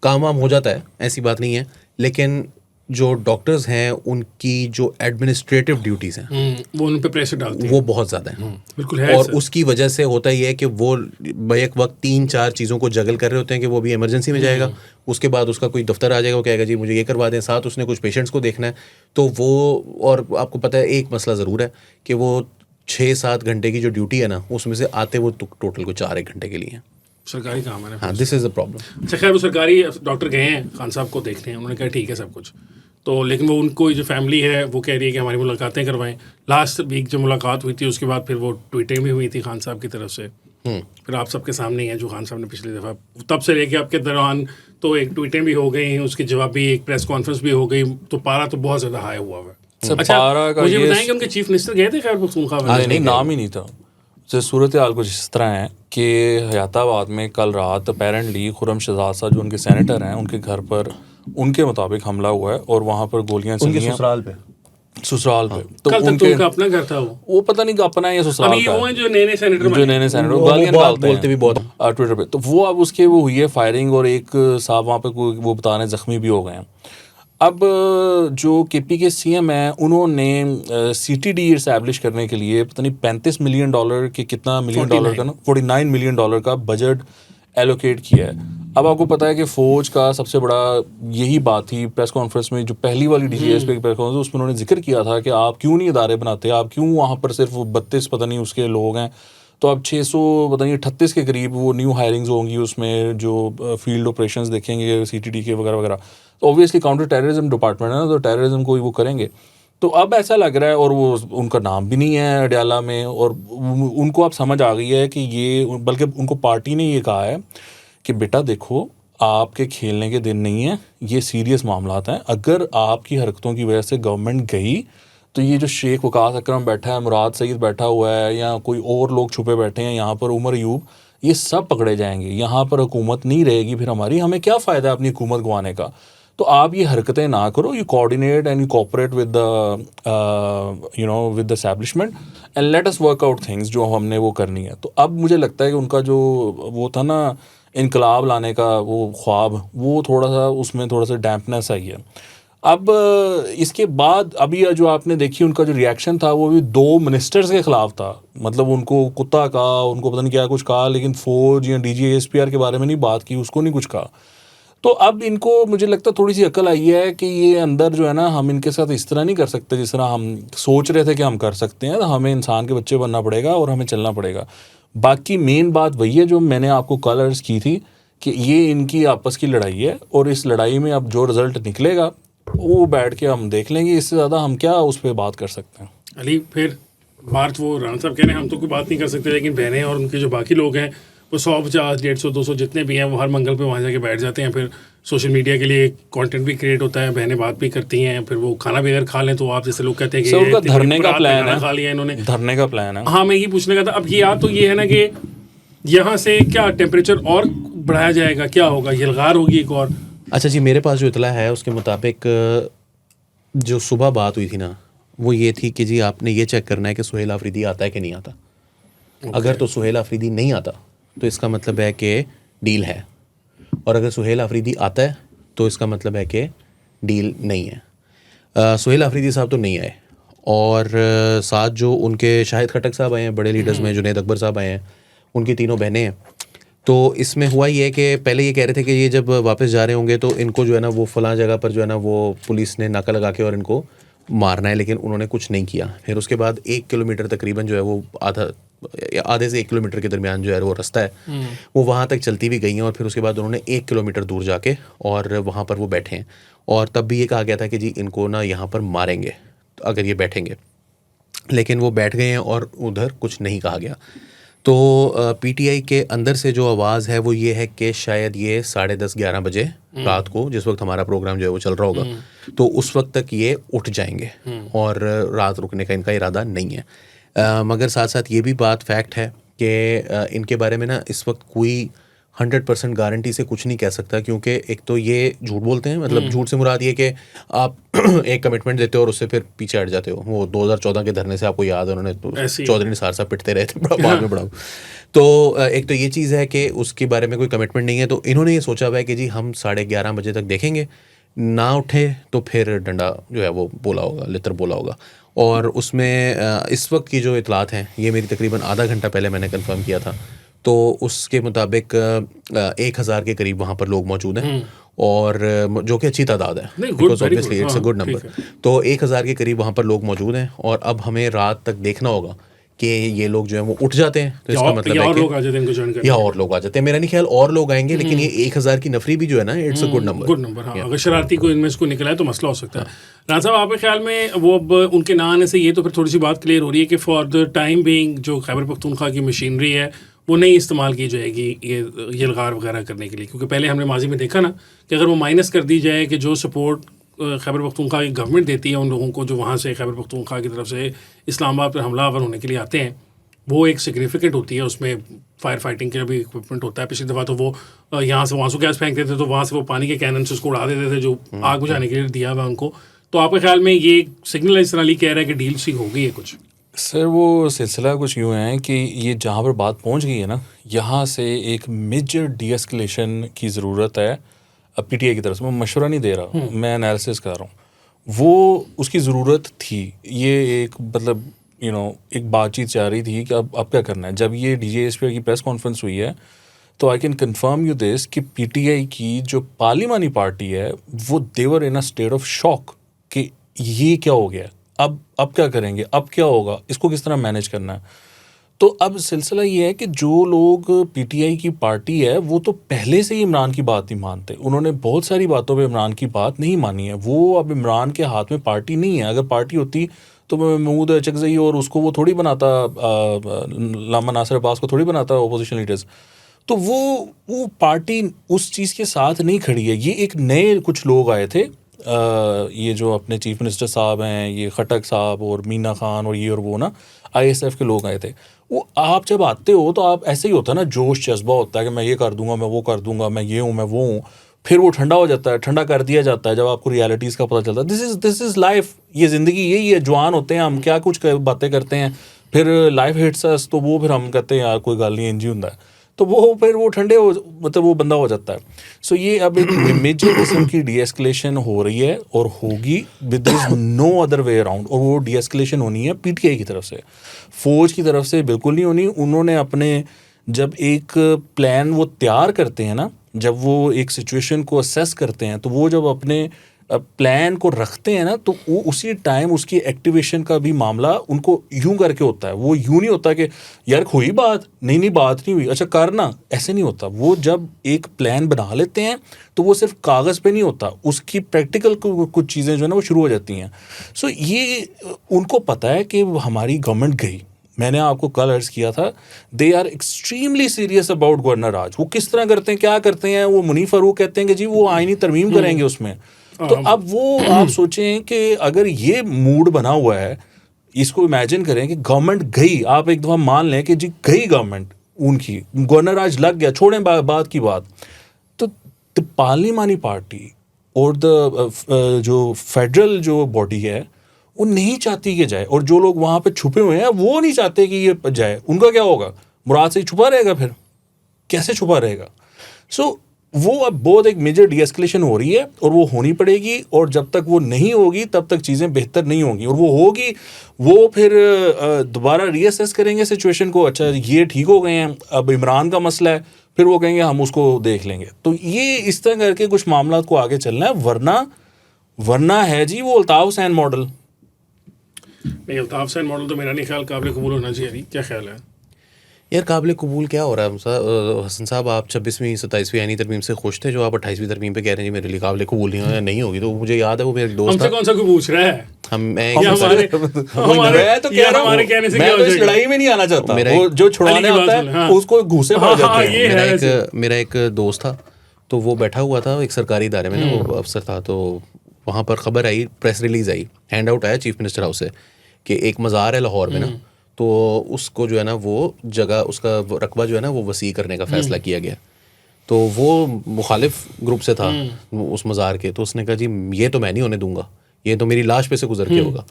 काम वाम हो जाता है, ऐसी बात नहीं है, लेकिन जो डॉक्टर्स हैं उनकी जो एडमिनिस्ट्रेटिव ड्यूटीज़ हैं वो उन पे प्रेशर डालती है, वो बहुत ज़्यादा है। बिल्कुल है। और उसकी वजह से होता ही है कि वो एक वक्त 3-4 चीज़ों को जगल कर रहे होते हैं कि वो भी इमरजेंसी में जाएगा, उसके बाद उसका कोई दफ्तर आ जाएगा, वो कहेगा जी मुझे ये करवा दें, साथ उसने कुछ पेशेंट्स को देखना है, तो वो, और आपको पता है एक मसला ज़रूर है कि वो 6-7 घंटे की जो ड्यूटी है ना, उसमें से आते वो टोटल को 4-1 घंटे के लिए है, सरकारी काम है। हाँ, दिस इज़ द प्रॉब्लम। अच्छा खैर, वो सरकारी डॉक्टर गए हैं खान साहब को देखने, उन्होंने कहा ठीक है सब कुछ, तो लेकिन वो उनको जो फैमिली है वो कह रही है कि हमारी मुलाकातें करवाएं। लास्ट वीक जो मुलाकात हुई थी उसके बाद फिर वो ट्वीटें भी हुई थी खान साहब की तरफ से, फिर आप सबके सामने ही है जो खान साहब ने पिछली दफ़ा, तब से लेके आपके दौरान तो एक ट्वीटें भी हो गई, उसके जवाब भी, एक प्रेस कॉन्फ्रेंस भी हो गई, तो पारा तो बहुत ज़्यादा हाई हुआ है। अच्छा मुझे बताएं कि उनके चीफ मिनिस्टर गए थे खैर पख्तूनख्वा में? नहीं, नाम ही नहीं था। तो सूरत हाल कुछ इस तरह है कि हयाताबाद में कल रात अपेरेंटली खुर्रम शहजाद साहब जो उनके सेनेटर हैं, उनके घर पर उनके मुताबिक हमला हुआ है और वहाँ पर गोलियाँ चली हैं। ससुराल पे? ससुराल पे। तो कल तक तो उनका अपना घर था वो पता नहीं अपना है या ससुराल अभी का वो हैं जो नए सेनेटर जो नए सेनेटर वो गालियां बहुत निकालते बोलते भी बहुत हैं ट्विटर पे। तो वो अब उसके वो हुई है फायरिंग और एक साहब वहाँ पे वो बता रहे जख्मी भी हो गए हैं। अब जो केपी के सीएम हैं उन्होंने सीटीडी इस्टेब्लिश करने के लिए पता नहीं $35 मिलियन के कितना मिलियन डॉलर का ना $49 मिलियन का बजट एलोकेट किया है। अब आपको पता है कि फ़ौज का सबसे बड़ा यही बात थी प्रेस कॉन्फ्रेंस में, जो पहली वाली डीजीएस पे प्रेस कॉन्फ्रेंस उसमें उन्होंने जिक्र किया था कि आप क्यों नहीं इदारे बनाते, आप क्यों वहाँ पर सिर्फ 32 पता नहीं उसके लोग हैं, तो अब 600 पता नहीं 38 के करीब वो न्यू हायरिंग्स होंगी उसमें जो फील्ड ऑपरेशंस देखेंगे सीटीडी के वगैरह वगैरह। तो ऑब्वियसली काउंटर टेररिज्म डिपार्टमेंट है ना, तो टेररिज्म को वो करेंगे। तो अब ऐसा लग रहा है, और वो उनका नाम भी नहीं है अडयाला में, और उनको अब समझ आ गई है कि ये, बल्कि उनको पार्टी ने ये कहा है कि बेटा देखो आपके खेलने के दिन नहीं है, ये सीरियस मामलात हैं। अगर आपकी हरकतों की वजह से गवर्नमेंट गई तो ये जो शेख वकास अकरम बैठा है, मुराद सईद बैठा हुआ है, या कोई और लोग छुपे बैठे हैं यहाँ पर, उमर अयूब, ये सब पकड़े जाएंगे। यहाँ पर हुकूमत नहीं रहेगी फिर हमारी, हमें क्या फ़ायदा है अपनी हुकूमत गंवाने का। तो आप ये हरकतें ना करो, you coordinate and you cooperate with the with the establishment and let us work out things जो हमने वो करनी है। तो अब मुझे लगता है कि उनका जो वो था ना इनकलाब लाने का वो ख्वाब, वो थोड़ा सा उसमें थोड़ा सा डैम्पनेस आई है। अब इसके बाद अभी जो आपने देखी उनका जो रिएक्शन था वो भी 2 मिनिस्टर्स के ख़िलाफ़ था। मतलब उनको कुत्ता कहा, उनको पता नहीं क्या कुछ कहा, लेकिन फ़ौज या DGSPR के बारे में नहीं बात की, उसको नहीं कुछ कहा। तो अब इनको मुझे लगता है थोड़ी सी अकल आई है कि ये अंदर जो है ना, हम इनके साथ इस तरह नहीं कर सकते जिस तरह हम सोच रहे थे कि हम कर सकते हैं। तो हमें इंसान के बच्चे बनना पड़ेगा और हमें चलना पड़ेगा। बाकी मेन बात वही है जो मैंने आपको कल अर्ज की थी कि ये इनकी आपस की लड़ाई है, और इस लड़ाई में अब जो रिज़ल्ट निकलेगा वो बैठ के हम देख लेंगे। इससे ज़्यादा हम क्या उस पर बात कर सकते हैं। अली फिर बात वो राना साहब कह रहे हैं हम तो कोई बात नहीं कर सकते, लेकिन बहनें और उनके जो बाकी लोग हैं वो 100, 50, 150, 200 जितने भी हैं वो हर मंगल पे वहाँ जाके बैठ जाते हैं। फिर सोशल मीडिया के लिए कंटेंट भी क्रिएट होता है, बहनें बात भी करती हैं, फिर वो खाना भी अगर खा लें तो आप जैसे लोग कहते हैं कि उनका धरने का प्लान है, खा लिया इन्होंने, धरने का प्लान है। हाँ मैं ये पूछने का था। अब ये तो ये है ना कि यहाँ से क्या टेम्परेचर और बढ़ाया जाएगा, क्या होगा, यलगार होगी एक और? अच्छा जी, मेरे पास जो इतला है उसके मुताबिक जो सुबह बात हुई थी ना, वो ये थी कि जी आपने ये चेक करना है कि सुहेल आफरीदी आता है कि नहीं आता। अगर तो सुहेल आफरीदी नहीं आता तो इसका मतलब है कि डील है, और अगर सुहेल आफरीदी आता है तो इसका मतलब है कि डील नहीं है। सुहेल आफरीदी साहब तो नहीं आए, और साथ जो उनके शाहिद खटक साहब आए हैं, बड़े लीडर्स में जुनैद अकबर साहब आए हैं, उनकी 3 बहनें हैं। तो इसमें हुआ ये कि पहले ये कह रहे थे कि ये जब वापस जा रहे होंगे तो इनको जो है ना वो फ़लाँ जगह पर जो है ना वो पुलिस ने नाका लगा के और इनको मारना है, लेकिन उन्होंने कुछ नहीं किया। फिर उसके बाद 1 किलोमीटर तकरीबन जो है वो आधे से 1 किलोमीटर के दरमियान जो है वो रास्ता है, वो वहाँ तक चलती भी गई हैं, और फिर उसके बाद उन्होंने 1 किलोमीटर दूर जाके और वहाँ पर वो बैठे हैं। और तब भी ये कहा गया था कि जी इनको ना यहाँ पर मारेंगे अगर ये बैठेंगे, लेकिन वो बैठ गए हैं और उधर कुछ नहीं कहा गया। तो पीटीआई के अंदर से जो आवाज़ है वो ये है कि शायद ये 10:30-11 बजे रात को, जिस वक्त हमारा प्रोग्राम जो है वो चल रहा होगा, तो उस वक्त तक ये उठ जाएंगे और रात रुकने का इनका इरादा नहीं है। मगर साथ साथ ये भी बात फैक्ट है कि इनके बारे में ना इस वक्त कोई 100% गारंटी से कुछ नहीं कह सकता, क्योंकि एक तो ये झूठ बोलते हैं। मतलब झूठ से मुराद ये कि आप एक कमिटमेंट देते हो और उससे फिर पीछे हट जाते हो। वो 2014 के धरने से आपको याद है, उन्होंने चौधरी निसार साहब पिटते रहे थे बाद में बढ़ाओ। तो एक तो ये चीज़ है कि उसके बारे में कोई कमिटमेंट नहीं है। तो इन्होंने ये सोचा हुआ है कि जी हम 11:30 बजे तक देखेंगे, ना उठे तो फिर डंडा जो है वो बोला होगा, लितर बोला होगा। और उसमें इस वक्त की जो इतलात हैं, ये मेरी तकरीबन आधा घंटा पहले मैंने कंफर्म किया था, तो उसके मुताबिक 1000 के करीब वहाँ पर लोग मौजूद हैं, और जो कि अच्छी तादाद है, because obviously it's a good number. तो 1000 के करीब वहाँ पर लोग मौजूद हैं, और अब हमें रात तक देखना होगा कि ये लोग जो है वो उठ जाते हैं, तो इसका मतलब है कि या और लोग आ जाते हैं। मेरा नहीं ख्याल और लोग आएंगे, लेकिन ये 1000 की नफरी भी जो है ना, इट्स अ गुड नंबर। हाँ, अगर शरारती को इनमें इसको निकला है तो मसला हो सकता है। राना साहब आपके ख्याल में वो अब उनके ना आने से ये तो फिर थोड़ी सी बात क्लियर हो रही है कि फॉर द टाइम बीइंग जो खैबर पख्तूनख्वा की मशीनरी है वो नहीं इस्तेमाल की जाएगी ये यलगार वगैरह करने के लिए, क्योंकि पहले हमने माजी में देखा ना कि अगर वो माइनस कर दी जाए कि जो सपोर्ट खैबर पख्तूनख्वा की गवर्नमेंट देती है उन लोगों को जो वहाँ से खैबर पख्तूनख्वा की तरफ से इस्लामाबाद पर हमलावर होने के लिए आते हैं, वो एक सिग्निफिकेंट होती है। उसमें फायर फाइटिंग का भी इक्विपमेंट होता है। पिछली दफ़ा तो वो यहाँ से आंसू गैस फेंकते थे, तो वहाँ से वो पानी के कैनन से उसको उड़ा देते थे जो आग बुझाने के लिए दिया हुआ उनको। तो आपके ख्याल में ये सिग्नल इस तरह कह रहा है कि डील सी हो गई है कुछ? सर वो सिलसिला कुछ यूँ है कि ये जहाँ पर बात पहुँच गई है ना, यहाँ से एक मेजर डीएस्केलेशन की ज़रूरत है पीटीआई की तरफ से। मैं मशवरा नहीं दे रहा, मैं एनालिसिस कर रहा हूँ। वो उसकी ज़रूरत थी। ये एक मतलब एक बातचीत जा रही थी कि अब क्या करना है। जब ये डीजीएसपी की प्रेस कॉन्फ्रेंस हुई है तो I can confirm you this कि पीटीआई की जो पार्लिमानी पार्टी है वो देवर इन अ स्टेट ऑफ शॉक कि ये क्या हो गया, अब क्या करेंगे, अब क्या होगा, इसको किस तरह मैनेज करना है। तो अब सिलसिला ये है कि जो लोग पीटीआई की पार्टी है वो तो पहले से ही इमरान की बात नहीं मानते। उन्होंने बहुत सारी बातों पे इमरान की बात नहीं मानी है। वो अब इमरान के हाथ में पार्टी नहीं है। अगर पार्टी होती तो महमूद चकजई और उसको वो थोड़ी बनाता, लामा नासिर अब्बास को थोड़ी बनाता अपोजिशन लीडर्स। तो वो पार्टी उस चीज़ के साथ नहीं खड़ी है। ये एक नए कुछ लोग आए थे, ये जो अपने चीफ मिनिस्टर साहब हैं, ये खटक साहब और मीना खान और ये और वो ना आईएसएफ के लोग आए थे। वो आप जब आते हो तो आप ऐसे ही होता है ना, जोश जज्बा होता है कि मैं ये कर दूंगा, मैं वो कर दूंगा, मैं ये हूँ, मैं वो हूँ। फिर वो ठंडा हो जाता है, ठंडा कर दिया जाता है जब आपको रियलिटीज़ का पता चलता है। दिस इज़ लाइफ, ये ज़िंदगी यही है। जवान होते हैं हम, क्या कुछ बातें करते हैं, फिर लाइफ हिट्स अस, तो वो फिर हम कहते हैं यार कोई गल नहीं, इंजी होता है। तो वो फिर वो ठंडे हो, मतलब वो बंदा हो जाता है। सो ये अब एक मेजर किस्म की डीएस्केलेशन हो रही है और होगी, with is no other way around. और वो डीएस्केलेशन होनी है पीटीआई की तरफ से, फौज की तरफ से बिल्कुल नहीं होनी। उन्होंने अपने जब एक प्लान वो तैयार करते हैं ना, जब वो एक सिचुएशन को असेस करते हैं, तो वो जब अपने प्लान को रखते हैं ना, तो वो उसी टाइम उसकी एक्टिवेशन का भी मामला उनको यूं करके होता है। वो यूं नहीं होता कि यार हुई बात, नहीं बात नहीं हुई, अच्छा करना, ऐसे नहीं होता। वो जब एक प्लान बना लेते हैं तो वो सिर्फ कागज़ पे नहीं होता, उसकी प्रैक्टिकल कुछ चीज़ें जो है ना वो शुरू हो जाती हैं। सो ये उनको पता है कि हमारी गवर्नमेंट गई। मैंने आपको कल अर्ज किया था, they are extremely serious about governor raj. वो किस तरह करते हैं, क्या करते हैं, वो मुनीफ फारूक कहते हैं कि जी वो आईनी तरमीम करेंगे उसमें। तो अब वो आप सोचें कि अगर ये मूड बना हुआ है, इसको इमेजिन करें कि गवर्नमेंट गई, आप एक दफ़ा मान लें कि जी गई गवर्नमेंट उनकी, गवर्नर आज लग गया, छोड़ें बात की बात, तो द पार्लिमानी पार्टी और द जो फेडरल जो बॉडी है वो नहीं चाहती कि जाए, और जो लोग वहाँ पे छुपे हुए हैं वो नहीं चाहते कि ये जाए। उनका क्या होगा, मुराद से ही छुपा रहेगा, फिर कैसे छुपा रहेगा। सो वो अब बहुत एक मेजर डीएस्केलेशन हो रही है और वो होनी पड़ेगी, और जब तक वो नहीं होगी तब तक चीज़ें बेहतर नहीं होंगी। और वो होगी, वो फिर दोबारा रीअसेस करेंगे सिचुएशन को, अच्छा ये ठीक हो गए हैं, अब इमरान का मसला है, फिर वो कहेंगे हम उसको देख लेंगे। तो ये इस तरह करके कुछ मामला को आगे चलना है, वरना है जी वो अल्ताफ़ हुसैन मॉडल। नहीं, अल्ताफ़ हुसैन मॉडल तो मेरा नहीं ख्याल काबिल कबूल होना चाहिए। नहीं, क्या ख्याल है यार? काबिल कबूल क्या हो रहा है हसन साहब? आप 26वीं 27वीं आईनी तरमीम से खुश थे, जो आप 28वीं तरमीम पे कह रहे हैं जी मेरे लिए काबिल कबूल नहीं होगी। तो मुझे याद है वो मेरा दोस्त हमसे कौन सा कोई पूछ रहा है? इस लड़ाई में नहीं आना चाहता, वो जो छुड़ाने आता है उसको घूसे पड़ जाते हैं। मेरा एक दोस्त था, तो वो बैठा हुआ था एक सरकारी इदारे में ना, वो अफसर था। तो वहाँ पर खबर आई, प्रेस रिलीज आई, हैंड आउट आया चीफ मिनिस्टर हाउस से कि एक मज़ार है लाहौर में ना, तो उसको जो है ना वो जगह, उसका रकबा जो है ना वो वसी करने का फैसला किया गया। तो वो मुखालिफ ग्रुप से था उस मज़ार के, तो उसने कहा जी ये तो मैं नहीं होने दूंगा, ये तो मेरी लाश पे से गुजर के होगा।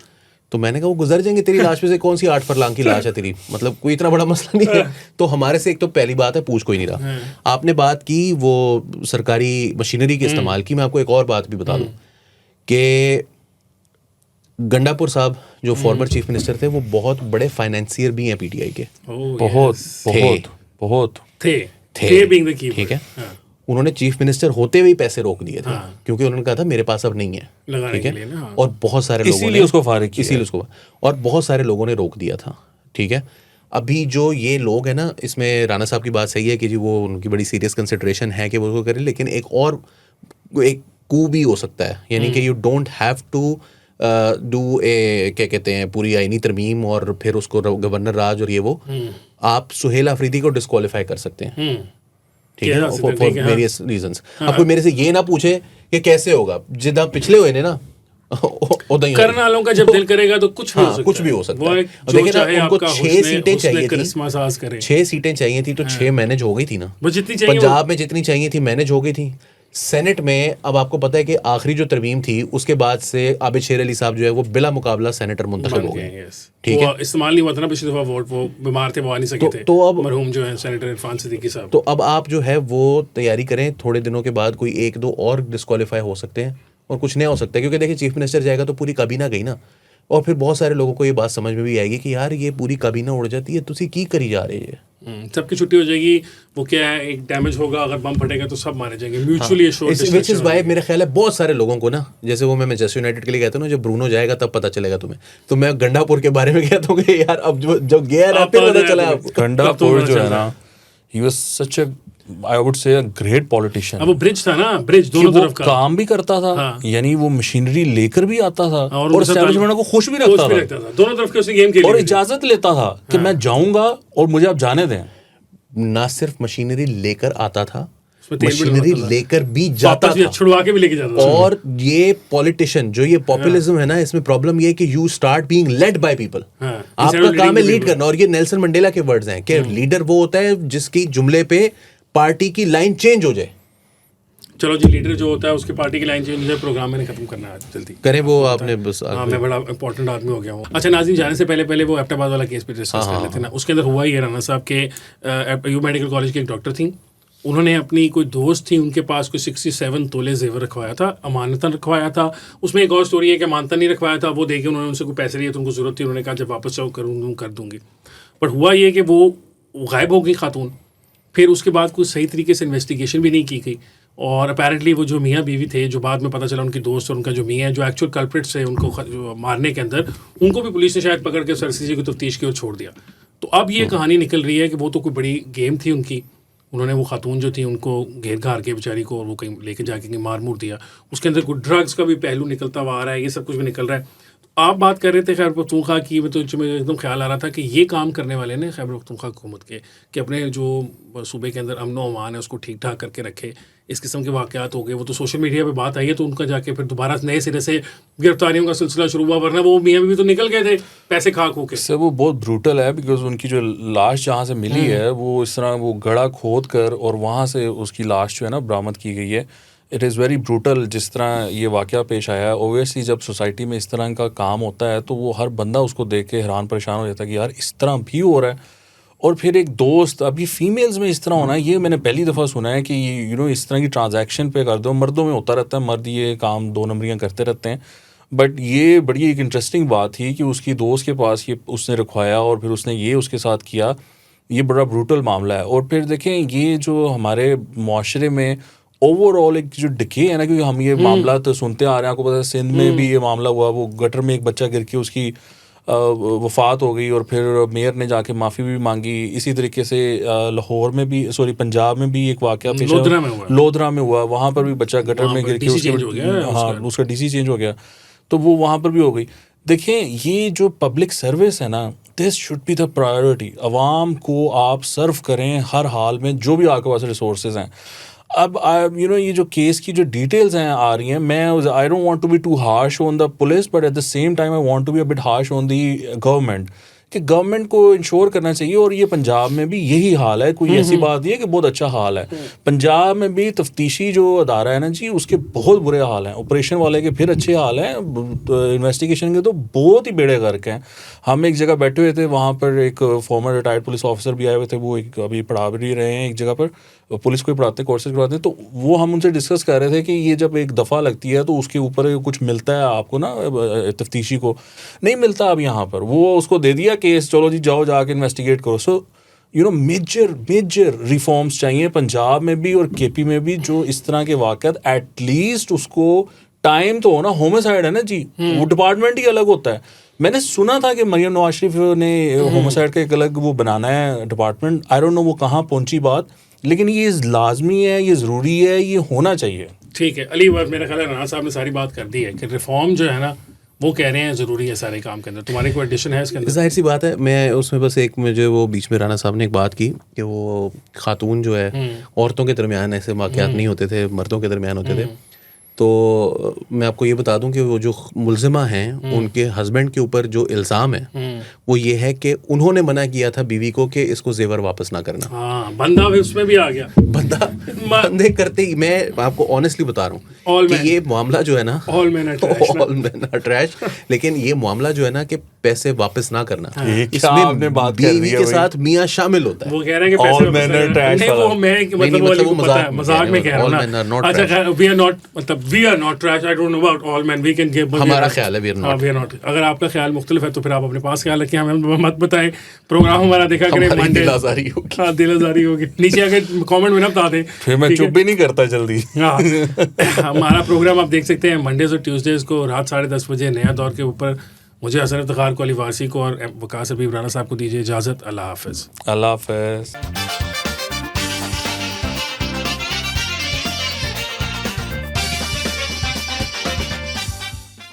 तो मैंने कहा वो गुजर जाएंगे, तेरी लाश पे से कौन सी 8 फरलांग की लाश है तेरी, मतलब कोई इतना बड़ा मसला नहीं है। तो हमारे से एक तो पहली बात है पूछ कोई नहीं रहा। आपने बात की वो सरकारी मशीनरी के इस्तेमाल की, मैं आपको एक और बात भी बता दूँ कि गंडापुर साहब जो फॉर्मर चीफ मिनिस्टर थे, वो बहुत बड़े फाइनेंसियर भी हैं पीटीआई के, बहुत थे, ठीक है। उन्होंने चीफ मिनिस्टर होते हुए पैसे रोक दिए थे, क्योंकि उन्होंने कहा था मेरे पास अब नहीं है, ठीक है। और बहुत सारे लोगों ने उसको फारिग किया, इसीलिए उसको, और बहुत सारे लोगों ने रोक दिया था, ठीक है। अभी जो ये लोग हैं ना, इसमें राना साहब की बात सही है कि जी वो उनकी बड़ी सीरियस कंसिडरेशन है कि वो उसको करें, लेकिन एक कू भी हो सकता है, यानी कि you don't have to do a, क्या कहते हैं, पूरी आईनी तरमीम और फिर उसको गवर्नर राज और ये वो, आप सुहेल अफरीदी को डिस्क्वालीफाई कर सकते हैं, ठीक है, फॉर वेरियस रीजंस। अब कोई मेरे से ये ना पूछे कि कैसे होगा, जिदा पिछले हुए ने ना करने वालों का जब दिल करेगा तो कुछ भी हो सकता है। देखिए ना, उनको 6 सीटें चाहिए थी, 6 सीटें चाहिए थी, तो 6 मैनेज हो गई थी ना। पंजाब में जितनी चाहिए थी मैनेज हो गई थी, सेनेट में अब आपको पता है कि आखिरी जो तरमीम थी उसके बाद से आबिद शेर अली साहब जो है वो बिला मुकाबला सेनेटर मुंतखब हो गए। ठीक है, इस्तेमाल नहीं हुआ था ना पिछली दफा वोट, वो बीमार थे, वो आ नहीं सके थे, तो अब मरहूम जो है सेनेटर इरफान सिद्दीकी साहब। तो अब आप जो है वो तैयारी करें, थोड़े दिनों के बाद कोई 1-2 और डिस्क्वालीफाई हो सकते हैं और कुछ नया हो सकता है, क्योंकि देखिए चीफ मिनिस्टर जाएगा तो पूरी काबीना गई ना, और फिर बहुत सारे लोगों को ये बात समझ में भी आएगी कि यार ये पूरी काबीना उड़ जाती है, तुसी की करी जा रही है। सबकी छुट्टी हो जाएगी, वो क्या है, एक डैमेज होगा, अगर बम फटेगा तो सब मारे जाएंगे, mutually assured. Which is why मेरा ख्याल है बहुत सारे लोगों को ना, जैसे वो मैं मैनचेस्टर यूनाइटेड के लिए कहता हूँ ना, जब ब्रूनो जाएगा तब पता चलेगा तुम्हें, तो मैं गंडापुर के बारे में कहता हूँ कि यार अब जो गया ना फिर पता चला आपको। गंडापुर जो है ना, he was such a, I would say a great politician. अब वो ब्रिज था ना, ब्रिज दोनों तरफ का काम भी करता था, यानी वो मशीनरी लेकर भी आता था और उनके साथ एस्टैब्लिशमेंट को खुश भी रखता था, दोनों तरफ के उसने गेम खेली और इजाजत लेता था कि मैं जाऊंगा और मुझे आप जाने दें। ना सिर्फ मशीनरी लेकर आता था, उसमें तेल भी मशीनरी डलवाता था, लेकर भी जाता वापस भी था, छुड़वा के भी लेके जाता था। और ये पॉलिटिशियन जो ये पॉपुलिज्म है ना, इसमें प्रॉब्लम ये है कि you start being led by people. आपका काम है लीड करना, और ये नेल्सन मंडेला के वर्ड्स हैं कि लीडर वो होता है जिसकी जुमले पे पार्टी की लाइन चेंज हो जाए। चलो जी, लीडर जो होता है उसकी पार्टी की लाइन चेंज हो जाए, प्रोग्राम मैंने खत्म करना है जल्दी करें वो आपने बस। हाँ, मैं बड़ा इंपॉर्टेंट आदमी हो गया हूँ। अच्छा नाज़रीन, जाने से पहले वो एबटाबाद वाला केस पे डिस्कस कर लेते हैं ना। उसके अंदर हुआ ये राना साहब के अयूब मेडिकल कॉलेज की एक डॉक्टर थी, उन्होंने अपनी कोई दोस्त थी, उनके पास कोई 67 तोले जेवर रखवाया था, अमानतन रखवाया था। उसमें एक और स्टोरी है कि अमानतन नहीं रखवाया था, वो देखे उन्होंने उनसे कोई पैसे लिए तो उनको जरूरत थी, उन्होंने कहा जब वापस चाहो कर दूंगी। पर हुआ ये कि वो गायब हो गई खातून। फिर उसके बाद कुछ सही तरीके से इन्वेस्टिगेशन भी नहीं की गई, और अपेरेंटली वो जो मियाँ बीवी थे, जो बाद में पता चला उनकी दोस्त और उनका जो मियाँ है, जो एक्चुअल कल्प्रिट्स है उनको मारने के अंदर, उनको भी पुलिस ने शायद पकड़ के सरसीसी की तफ्तीश की और छोड़ दिया। तो अब ये कहानी निकल रही है कि वो तो कोई बड़ी गेम थी उनकी, उन्होंने वो खातून जो थी उनको घेर घार के बेचारी को, और वो कहीं लेके जाके कहीं मार मूर दिया। उसके अंदर कुछ ड्रग्स का भी पहलू निकलता हुआ आ रहा है, ये सब कुछ भी निकल रहा है। आप बात कर रहे थे खैबर पख्तूनख्वा की, मैं तो मुझे एकदम ख्याल आ रहा था कि ये काम करने वाले ने खैबर पख्तूनख्वा हुकूमत के कि अपने जो सूबे के अंदर अमन व अमान है उसको ठीक ठाक करके रखे। इस किस्म के वाक़यात हो गए, वो तो सोशल मीडिया पे बात आई है, तो उनका जाके फिर दोबारा नए सिरे से गिरफ्तारियों का सिलसिला शुरू हुआ, वरना वो मियाँ बीवी तो निकल गए थे पैसे खा खो के। इससे वो बहुत ब्रूटल है, बिकॉज उनकी जो लाश जहाँ से मिली है वो इस तरह वो गड़ा खोद कर और वहाँ से उसकी लाश जो है ना बरामद की गई है। इट इज़ वेरी ब्रूटल जिस तरह ये वाक़या पेश आया है। ओबियसली जब सोसाइटी में इस तरह का काम होता है तो वो हर बंदा उसको देख के हैरान परेशान हो जाता है कि यार इस तरह भी हो रहा है। और फिर एक दोस्त, अभी फीमेल्स में इस तरह होना है, ये मैंने पहली दफ़ा सुना है कि यू नो इस तरह की ट्रांजैक्शन पे कर दो। मर्दों में होता रहता है, मर्द ये काम 2 नंबरियाँ करते रहते हैं, बट ये बड़ी एक इंटरेस्टिंग बात थी कि उसकी दोस्त के पास ये उसने रखवाया और फिर उसने ये उसके साथ किया। ये बड़ा ब्रूटल मामला है। और फिर देखें ये जो हमारे माशरे में ओवरऑल एक जो डिके है ना, क्योंकि हम ये मामला तो सुनते आ रहे हैं, आपको पता है सिंध में भी ये मामला हुआ, वो गटर में एक बच्चा गिर के उसकी वफात हो गई और फिर मेयर ने जाके माफ़ी भी मांगी। इसी तरीके से लाहौर में भी, सॉरी पंजाब में भी एक वाक़या पेश लोधरा में हुआ, वहाँ पर भी बच्चा गटर में गिर के उसका डीसी चेंज हो गया, तो वो वहाँ पर भी हो गई। देखें ये जो पब्लिक सर्विस है ना, this should be the priority. अवाम को आप सर्व करें हर हाल में जो भी आपके पास रिसोर्सेज हैं। अब यू नो ये जो केस की जो डिटेल्स हैं आ रही हैं, मैं I don't want to be too harsh on the police, but at the same time I want to be a bit harsh on the government, कि गवर्नमेंट को इंश्योर करना चाहिए। और ये पंजाब में भी यही हाल है, कोई ऐसी बात नहीं है कि बहुत अच्छा हाल है। पंजाब में भी तफ्तीशी जो अदारा है ना जी, उसके बहुत बुरे हाल हैं। ऑपरेशन वाले के फिर अच्छे हाल हैं, तो इन्वेस्टिगेशन के तो बहुत ही बेड़े गर्क हैं। हम एक जगह बैठे हुए थे, वहाँ पर एक फॉर्मर रिटायर्ड पुलिस ऑफिसर भी आए हुए थे, वो एक अभी पढ़ा भी रहे हैं एक जगह पर, पुलिस को ही पढ़ाते, कोर्सेज करवाते हैं। तो वो हम उनसे डिस्कस कर रहे थे कि ये जब एक दफ़ा लगती है तो उसके ऊपर कुछ मिलता है आपको ना, तफ्तीशी को नहीं मिलता। अब यहाँ पर वो उसको दे दिया केस, चलो जी जाओ जाके इन्वेस्टिगेट करो। So you know major reforms चाहिए पंजाब में भी और केपी में भी, जो इस तरह के वाक़यात एटलीस्ट उसको टाइम तो हो ना। होमिसाइड है ना जी, वो डिपार्टमेंट ही अलग होता है। मैंने सुना था कि मरियम नवाज शरीफ ने होमिसाइड का एक अलग वो बनाना है डिपार्टमेंट, आई डोंट नो वो कहाँ पहुंची बात, लेकिन ये लाजमी है, ये ज़रूरी है, ये होना चाहिए। ठीक है अली, मेरा ख्याल है राना साहब ने सारी बात कर दी है कि रिफॉर्म जो है ना वो कह रहे हैं ज़रूरी है सारे काम के अंदर। तुम्हारी कोई एडिशन है इसके अंदर? जाहिर सी बात है, मैं उसमें बस एक मुझे वो बीच में राना साहब ने एक बात की कि वो खातून जो है, औरतों के दरमियान ऐसे वाक़यात नहीं होते थे, मर्दों के दरमियान होते थे। तो मैं आपको ये बता दूं कि वो जो मुलजिमा हैं उनके हस्बैंड के ऊपर जो इल्ज़ाम है वो ये है कि उन्होंने मना किया था बीवी को कि इसको जेवर वापस ना करना। हाँ, बंदा भी उसमें भी आ गया। बंदे करते ही, मैं आपको ऑनेस्टली बता रहा हूँ All कि men. ये मामला जो है ना, All men are trash ना? all men are trash, लेकिन ये मामला जो है ना कि पैसे वापस ना करना, ये क्या आपने बात कर दी बीवी है के भाई? साथ मियाँ शामिल होता है। वो कह रहे हैं कि All पैसे men are वापस trash नहीं, वो वाला। मैं नहीं, मतलब मतलब वो वो पता है, मजाक में कह रहा all हूँ men are ना। not अच्छा, trash. we are not, मतलब we are not trash. I don't know about all men. We can give. हमारा ख्याल है we are not. हाँ, we are not. अगर आपका ख्याल मुख्तलिफ है तो फिर आप अपने पास ख्याल रखें, हमें मत बताएं। प्रोग्राम हमारा देखा करें हमारी मंडे। दिलाजारी होगी। हाँ, दिलाजारी होगी। नीचे आके कमेंट में ना बता दें। फिर मैं ठीक है? चुप भी नहीं करता जल्दी। हाँ, हमारा प्रोग्राम आप देख सकते हैं मंडेज और ट्यूसडेज को रात 10:30 बजे नया दौर के ऊपर। मुझे हसन इफ्तिखार को, अली वासी को और वकास हबीब राना साहब को दीजिए इजाज़त। अल्लाह हाफ़िज़। अल्लाह हाफ़िज़।